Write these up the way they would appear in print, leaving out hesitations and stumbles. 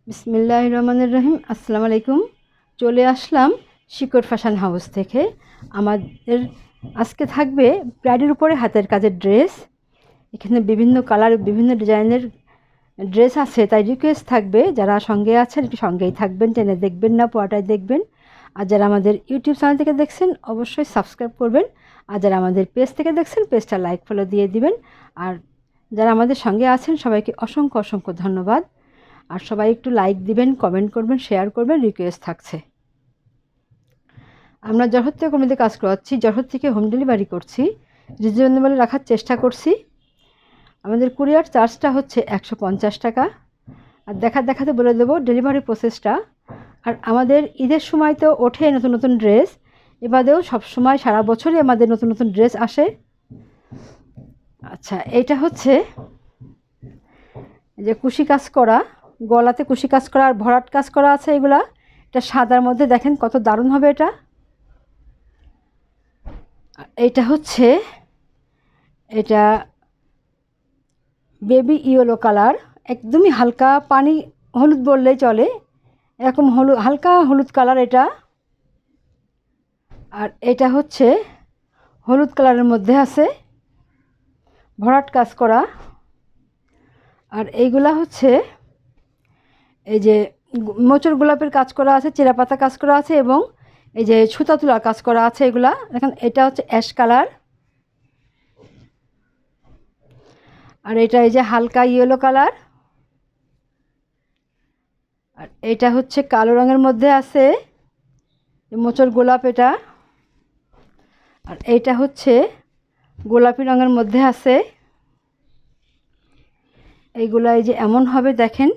বিসমিল্লাহির রহমানির রহিম। আসসালামু আলাইকুম। চলে আসলাম শিকড় ফ্যাশন হাউস থেকে। আমাদের আজকে থাকবে ব্রাইডের উপরে হাতের কাজের ড্রেস। এখানে বিভিন্ন কালার বিভিন্ন ডিজাইনের ড্রেস আছে, তাই রিকোয়েস্ট থাকবে যারা সঙ্গে আছেন একটু সঙ্গেই থাকবেন, টেনে দেখবেন না, পুরোটাই দেখবেন। আর যারা আমাদের ইউটিউব চ্যানেল থেকে দেখছেন অবশ্যই সাবস্ক্রাইব করবেন, আর যারা আমাদের পেজ থেকে দেখছেন পেজটা লাইক ফলো দিয়ে দিবেন। আর যারা আমাদের সঙ্গে আছেন সবাইকে অসংখ্য অসংখ্য ধন্যবাদ। আর সবাই একটু লাইক দিবেন, কমেন্ট করবেন, শেয়ার করবেন, রিকোয়েস্ট থাকছে। আমরা জহর থেকে কমিতে কাজ করাচ্ছি, জহর থেকে হোম ডেলিভারি করছি, রিজনেবল রাখার চেষ্টা করছি। আমাদের কুরিয়ার চার্জটা হচ্ছে 150 টাকা। আর দেখাতে বলে দেবো ডেলিভারি প্রসেসটা। আর আমাদের ঈদের সময় তো ওঠে নতুন নতুন ড্রেস, এবারেও সবসময় সারা বছরই আমাদের নতুন নতুন ড্রেস আসে। আচ্ছা, এইটা হচ্ছে যে কুশি কাজ করা, গলাতে কুশি কাজ করা আর ভরাট কাজ করা আছে। এগুলা এটা সাদার মধ্যে দেখেন কত দারুণ হবে এটা। এটা হচ্ছে এটা বেবি ইয়েলো কালার, একদমই হালকা পানি হলুদ বললেই চলে, এরকম হালকা হলুদ কালার এটা। আর এটা হচ্ছে হলুদ কালারের মধ্যে আছে ভরাট কাজ করা। আর এইগুলা হচ্ছে এই যে মোচর গোলাপের কাজ করা আছে, চেরাপাতা কাজ করা আছে এবং এই যে সুতা তুলার কাজ করা আছে। এগুলা দেখেন, এটা হচ্ছে অ্যাশ কালার। আর এটা এই যে হালকা ইয়েলো কালার। আর এটা হচ্ছে কালো রঙের মধ্যে আছে মোচর গোলাপ এটা। আর এইটা হচ্ছে গোলাপি রঙের মধ্যে আছে। এইগুলো এই যে এমন হবে, দেখেন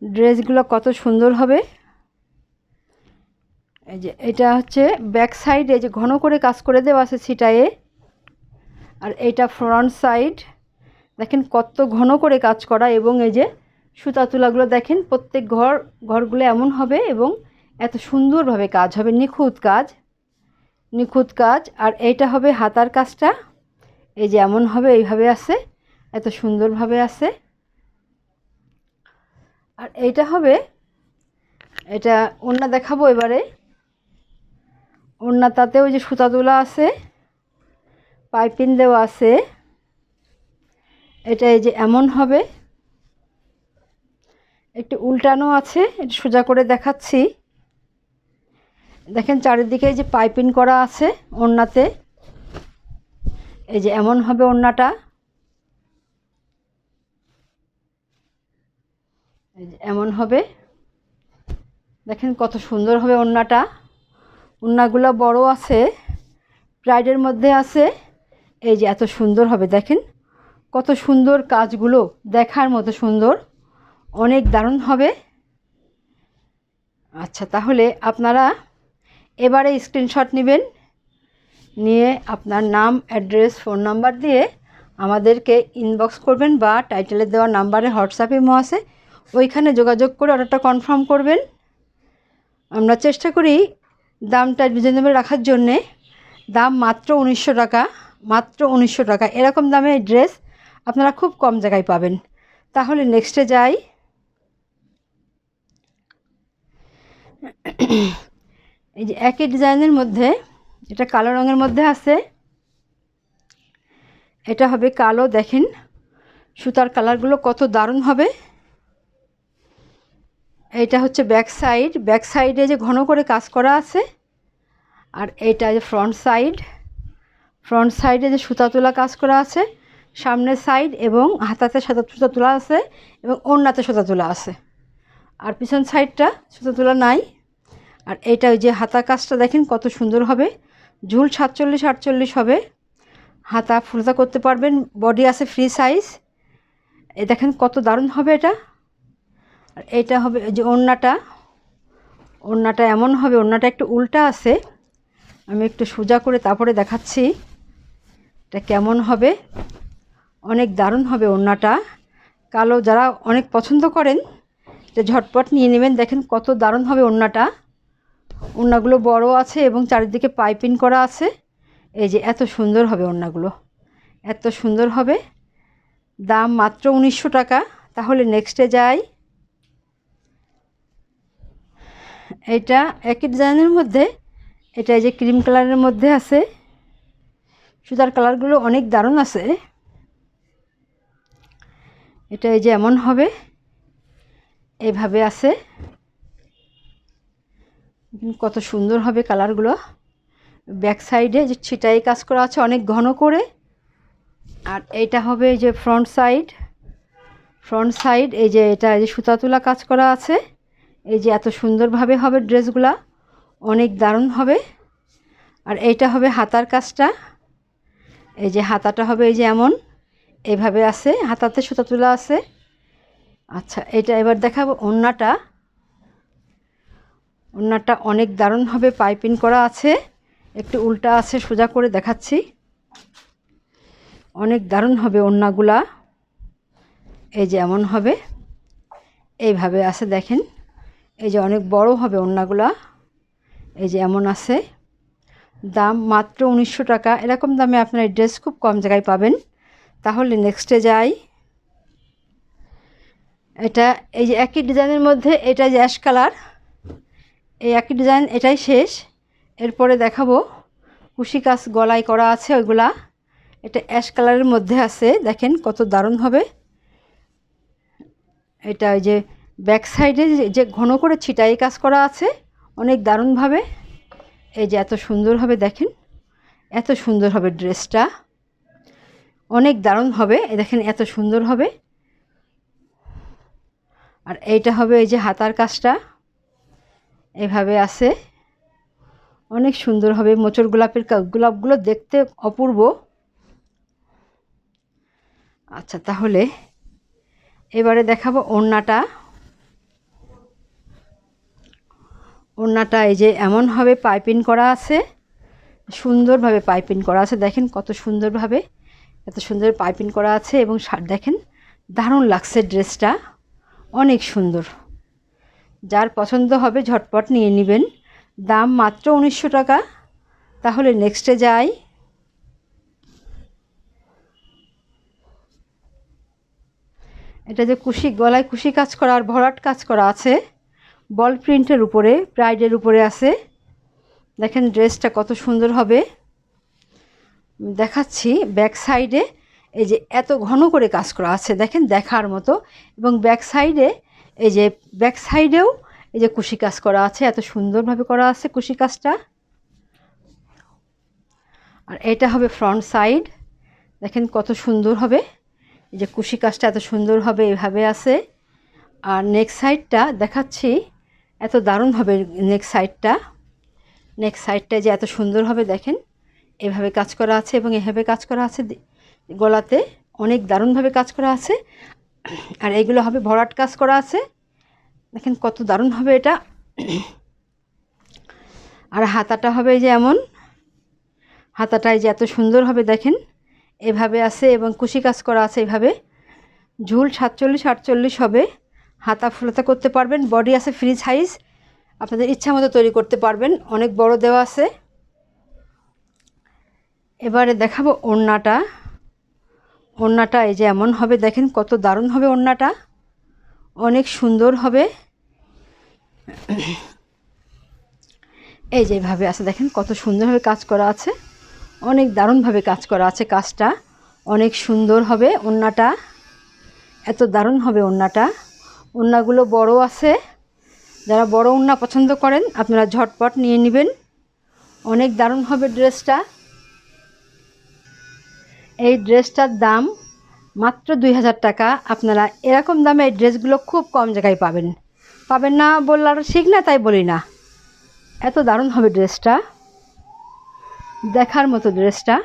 ড্রেসগুলো কত সুন্দর হবে। এই যে এটা হচ্ছে ব্যাক সাইডে যে ঘন করে কাজ করে দেওয়া আছে ছিটায়ে। আর এইটা ফ্রন্ট সাইড, দেখেন কত ঘন করে কাজ করা। এবং এই যে সুতা তুলাগুলো দেখেন, প্রত্যেক ঘরগুলো এমন হবে এবং এত সুন্দরভাবে কাজ হবে, নিখুঁত কাজ। আর এইটা হবে হাতার কাজটা, এই যে এমন হবে, এইভাবে আছে, এত সুন্দরভাবে আছে। আর এইটা হবে, এটা ওড়না দেখাবো এবারে। ওড়নাটাতেও ওই যে সুতা তোলা আছে, পাইপিং দেওয়া আছে। এটা এই যে এমন হবে, একটু উল্টানো আছে, একটু সোজা করে দেখাচ্ছি। দেখেন চারিদিকে এই যে পাইপিং করা আছে ওড়নাতে। এই যে এমন হবে ওড়নাটা, এই যে এমন হবে, দেখেন কত সুন্দর হবে ওড়নাটা। ওড়নাগুলো বড় আছে, ব্রাইডের মধ্যে আছে। এই যে এত সুন্দর হবে, দেখেন কত সুন্দর কাজগুলো, দেখার মতো সুন্দর, অনেক দারুণ হবে। আচ্ছা, তাহলে আপনারা এবারে স্ক্রিনশট নেবেন, নিয়ে আপনার নাম, অ্যাড্রেস, ফোন নাম্বার দিয়ে আমাদেরকে ইনবক্স করবেন বা টাইটেলে দেওয়া নাম্বারে হোয়াটসঅ্যাপ ইমো আছে, ওইখানে যোগাযোগ করে অর্ডারটা কনফার্ম করবেন। আমরা চেষ্টা করি দামটা রিজনেবল রাখার জন্যে। দাম মাত্র 1900 টাকা, মাত্র 1900 টাকা। এরকম দামে ড্রেস আপনারা খুব কম জায়গায় পাবেন। তাহলে নেক্সটে যাই। এই যে একই ডিজাইনের মধ্যে এটা কালো রঙের মধ্যে আছে। এটা হবে কালো, দেখেন সুতার কালারগুলো কত দারুণ হবে। এইটা হচ্ছে ব্যাক সাইডে যে ঘন করে কাজ করা আছে। আর এইটা যে ফ্রন্ট সাইডে যে সুতা তোলা কাজ করা আছে, সামনের সাইড এবং হাতাতে সুতা তোলা আছে এবং ওড়নাতে সুতা তোলা আছে। আর পিছন সাইডটা সুতা তোলা নাই। আর এইটা ওই যে হাতা কাজটা দেখেন কত সুন্দর হবে, ঝুল 47-48 হবে। হাতা ফুলতা করতে পারবেন, বডি আছে ফ্রি সাইজ। এই দেখেন কত দারুণ হবে এটা। আর এইটা হবে যে ওড়নাটা এমন হবে, ওড়নাটা একটু উল্টা আছে, আমি একটু সোজা করে তারপরে দেখাচ্ছি এটা কেমন হবে। অনেক দারুণ হবে ওড়নাটা। কালো যারা অনেক পছন্দ করেন এটা ঝটপট নিয়ে নেবেন, দেখেন কত দারুণ হবে ওড়নাটা। ওড়নাগুলো বড় আছে এবং চারিদিকে পাইপিং করা আছে। এই যে এত সুন্দর হবে ওড়নাগুলো, এত সুন্দর হবে। দাম মাত্র 1900 টাকা। তাহলে নেক্সটে যাই। এটা একই ডিজাইনের মধ্যে, এটা এই যে ক্রিম কালারের মধ্যে আছে। সুতার কালারগুলো অনেক দারুণ আছে। এটা এই যে এমন হবে, এইভাবে আছে। কত সুন্দর হবে কালারগুলো। ব্যাক সাইডে যে ছিটাই কাজ করা আছে অনেক ঘন করে। আর এইটা হবে এই যে ফ্রন্ট সাইড এই যে এটা এই যে সুতা তোলা কাজ করা আছে। এই যে এত সুন্দরভাবে হবে ড্রেসগুলা, অনেক দারুণ হবে। আর এইটা হবে হাতার কাজটা। এই যে হাতাটা হবে এই যে এমন, এইভাবে আছে, হাতাতে সুতা তোলা আছে। আচ্ছা, এটা এবার দেখাবো ওড়নাটা। ওড়নাটা অনেক দারুণভাবে পাইপিং করা আছে। একটু উল্টা আছে, সোজা করে দেখাচ্ছি। অনেক দারুণ হবে ওড়নাগুলা। এই যে এমন হবে, এইভাবে আছে দেখেন। এই যে অনেক বড় হবে ওড়নাগুলা। এই যে এমন আছে। দাম মাত্র 1900 টাকা। এরকম দামে আপনার এই ড্রেস খুব কম জায়গায় পাবেন। তাহলে নেক্সটে যাই। এটা এই যে একই ডিজাইনের মধ্যে, এটা যে অ্যাশ কালার, এই একই ডিজাইন এটাই শেষ। এরপরে দেখাবো কুশি কাজ গলায় করা আছে ওইগুলা। এটা অ্যাশ কালারের মধ্যে আছে, দেখেন কত দারুণ হবে। এটা ওই যে ব্যাক সাইডে যে ঘন করে ছিটাই কাজ করা আছে অনেক দারুণভাবে। এই যে এত সুন্দর হবে, দেখেন এত সুন্দর হবে ড্রেসটা, অনেক দারুণ হবে। এই দেখেন এত সুন্দর হবে। আর এইটা হবে এই যে হাতার কাজটা, এভাবে আছে, অনেক সুন্দর হবে। মোচড় গোলাপগুলো দেখতে অপূর্ব। আচ্ছা, তাহলে এবারে দেখাবো ওড়নাটা। ওড়নাটা এই যে এমন হবে, পাইপিং করা আছে, সুন্দরভাবে পাইপিং করা আছে। দেখেন কত সুন্দরভাবে, এত সুন্দর পাইপিং করা আছে। এবং দেখেন দারুণ লাগছে ড্রেসটা, অনেক সুন্দর। যার পছন্দ হবে ঝটপট নিয়ে নেবেন। দাম মাত্র 1900 টাকা। তাহলে নেক্সটে যাই। এটা যে গলায় কুশি কাজ করা আর ভরাট কাজ করা আছে, বল প্রিন্টের উপরে, প্রাইডের উপরে আছে। দেখেন ড্রেসটা কত সুন্দর হবে। দেখাচ্ছি ব্যাক সাইডে এই যে এত ঘন করে কাজ করা আছে, দেখেন দেখার মতো। এবং ব্যাক সাইডে এই যে ব্যাক সাইডেও এই যে কুশি কাজ করা আছে, এত সুন্দরভাবে করা আছে কুশি কাজটা। আর এটা হবে ফ্রন্ট সাইড, দেখেন কত সুন্দর হবে। এই যে কুশি কাজটা এত সুন্দর হবে, এভাবে আছে। আর নেক সাইডটা দেখাচ্ছি, এত দারুণ হবে নেক সাইডটা যে এত সুন্দর হবে। দেখেন এভাবে কাজ করা আছে এবং এভাবে কাজ করা আছে গলাতে, অনেক দারুণভাবে কাজ করা আছে। আর এইগুলো হবে ভরাট কাজ করা আছে, দেখেন কত দারুণ হবে এটা। আর হাতাটা হবে এই যে এমন, হাতাটায় যে এত সুন্দর হবে, দেখেন এভাবে আছে এবং কুশি কাজ করা আছে এভাবে। ঝুল 47-48 হবে। হাতা ফুলাতা করতে পারবেন। বডি আছে ফ্রি সাইজ, আপনাদের ইচ্ছা মতো তৈরি করতে পারবেন, অনেক বড় দেওয়া আছে। এবারে দেখাবো ওড়নাটা। ওড়নাটা এই যে এমন হবে, দেখেন কত দারুণ হবে ওড়নাটা, অনেক সুন্দর হবে। এই যে এভাবে আছে, দেখেন কত সুন্দরভাবে কাজ করা আছে, অনেক দারুণভাবে কাজ করা আছে। কাজটা অনেক সুন্দর হবে। ওড়নাটা এত দারুণ হবে। ওড়নাগুলো বড় আছে। যারা বড় ওড়না পছন্দ করেন আপনারা ঝটপট নিয়ে নেবেন, অনেক দারুণ হবে ড্রেসটা। এই ড্রেসটার দাম মাত্র 2000 টাকা। আপনারা এরকম দামে এই ড্রেসগুলো খুব কম জায়গায় পাবেন না বললে আর ঠিক না, তাই বলি না। এত দারুণ হবে ড্রেসটা, দেখার মতো ড্রেসটা।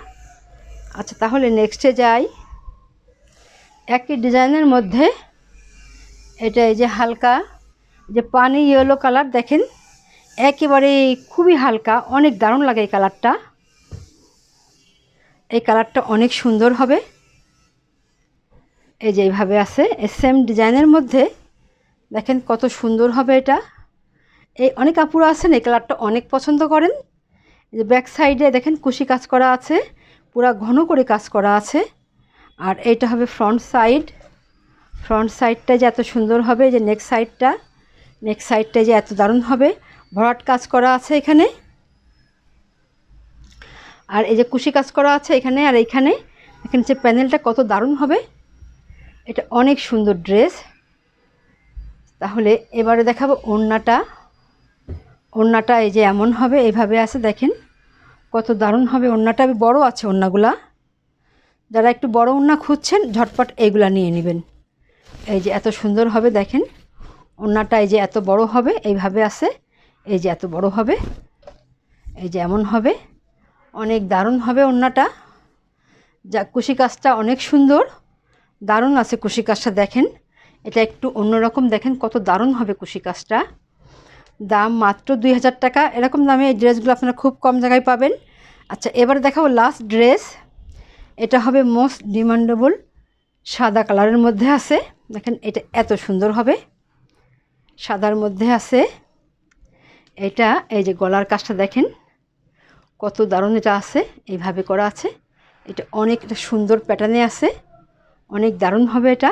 আচ্ছা, তাহলে নেক্সটে যাই। একই ডিজাইনের মধ্যে এটা এই যে হালকা যে পানি ইয়েলো কালার, দেখেন একেবারে খুবই হালকা, অনেক দারুণ লাগে এই কালারটা। এই কালারটা অনেক সুন্দর হবে। এই যে এইভাবে আছে, সেম ডিজাইনের মধ্যে, দেখেন কত সুন্দর হবে এটা। এই অনেক আপুরা আছেন এই কালারটা অনেক পছন্দ করেন। এই যে ব্যাক সাইডে দেখেন কুশি কাজ করা আছে, পুরা ঘন করে কাজ করা আছে। আর এইটা হবে ফ্রন্ট সাইডটা যে এত সুন্দর হবে। যে নেক সাইডটা যে এত দারুণ হবে, ভরাট কাজ করা আছে এখানে, আর এই যে কুশি কাজ করা আছে এখানে, আর এইখানে এখানে যে প্যানেলটা কত দারুণ হবে। এটা অনেক সুন্দর ড্রেস। তাহলে এবারে দেখাবো ওড়নাটা। ওড়নাটা এই যে এমন হবে, এইভাবে আছে, দেখেন কত দারুণ হবে। ওড়নাটা বড় আছে ওড়নাগুলা, যারা একটু বড় ওড়না খুঁজছেন ঝটপট এইগুলা নিয়ে নেবেন। এই যে এত সুন্দর হবে, দেখেন ওড়নাটা এই যে এত বড় হবে, এইভাবে আছে, এই যে এত বড় হবে, এই যে এমন হবে, অনেক দারুণ হবে ওড়নাটা। যা কুশি কাজটা অনেক সুন্দর, দারুণ আছে কুশি কাজটা, দেখেন এটা একটু অন্যরকম, দেখেন কত দারুণ হবে কুশি কাজটা। দাম মাত্র 2000 টাকা। এরকম দামে এই ড্রেসগুলো আপনারা খুব কম জায়গায় পাবেন। আচ্ছা, এবারে দেখাবো লাস্ট ড্রেস। এটা হবে মোস্ট ডিমান্ডেবল, সাদা কালারের মধ্যে আছে, দেখেন এটা এত সুন্দর হবে, সাদার মধ্যে আছে। এটা এই যে গলার কাজটা দেখেন কত দারুণ এটা আছে, এইভাবে করা আছে। এটা অনেকটা সুন্দর প্যাটার্নে আছে, অনেক দারুণ হবে এটা।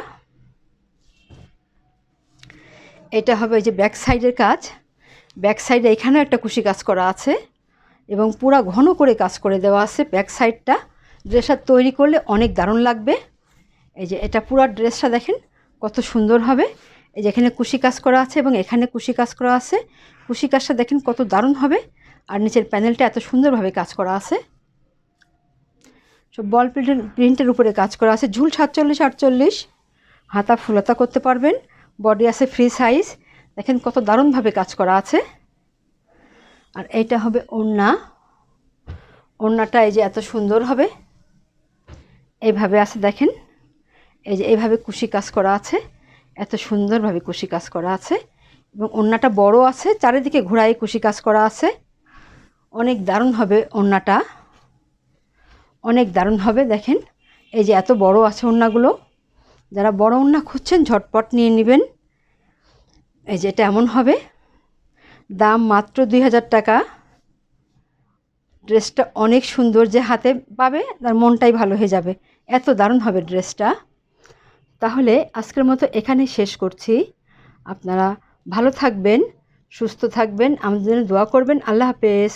এটা হবে এই যে ব্যাক সাইডের কাজ, ব্যাক সাইডে এখানেও একটা কুশি কাজ করা আছে এবং পুরা ঘন করে কাজ করে দেওয়া আছে ব্যাক সাইডটা। ড্রেসটা তৈরি করলে অনেক দারুণ লাগবে। এই যে এটা পুরো ড্রেসটা দেখেন কত সুন্দর হবে। এই যে এখানে কুশি কাজ করা আছে এবং এখানে কুশি কাজ করা আছে, কুশি কাজটা দেখেন কত দারুণ হবে। আর নিচের প্যানেলটা এত সুন্দরভাবে কাজ করা আছে, সব বল প্রিন্টের উপরে কাজ করা আছে। ঝুল 47-48, হাতা ফুলতা করতে পারবেন, বডি আছে ফ্রি সাইজ, দেখেন কত দারুণভাবে কাজ করা আছে। আর এইটা হবে ওড়না। ওড়নাটা এই যে এত সুন্দর হবে, এইভাবে আছে দেখেন, এই যে এইভাবে কুশি কাজ করা আছে, এত সুন্দরভাবে কুশি কাজ করা আছে এবং ওড়নাটা বড় আছে, চারিদিকে ঘোরায় কুশি কাজ করা আছে। অনেক দারুণ হবে ওড়নাটা, অনেক দারুণ হবে। দেখেন এই যে এত বড় আছে ওড়নাগুলো, যারা বড় ওড়না খুঁজছেন ঝটপট নিয়ে নেবেন। এই যে এটা এমন হবে, দাম মাত্র 2000 টাকা। ড্রেসটা অনেক সুন্দর, যে হাতে পাবে তার মনটাই ভালো হয়ে যাবে, এত দারুণ হবে ড্রেসটা। তাহলে আজকের মতো এখানেই শেষ করছি। আপনারা ভালো থাকবেন, সুস্থ থাকবেন, আমাদের জন্য দোয়া করবেন। আল্লাহ হাফেজ।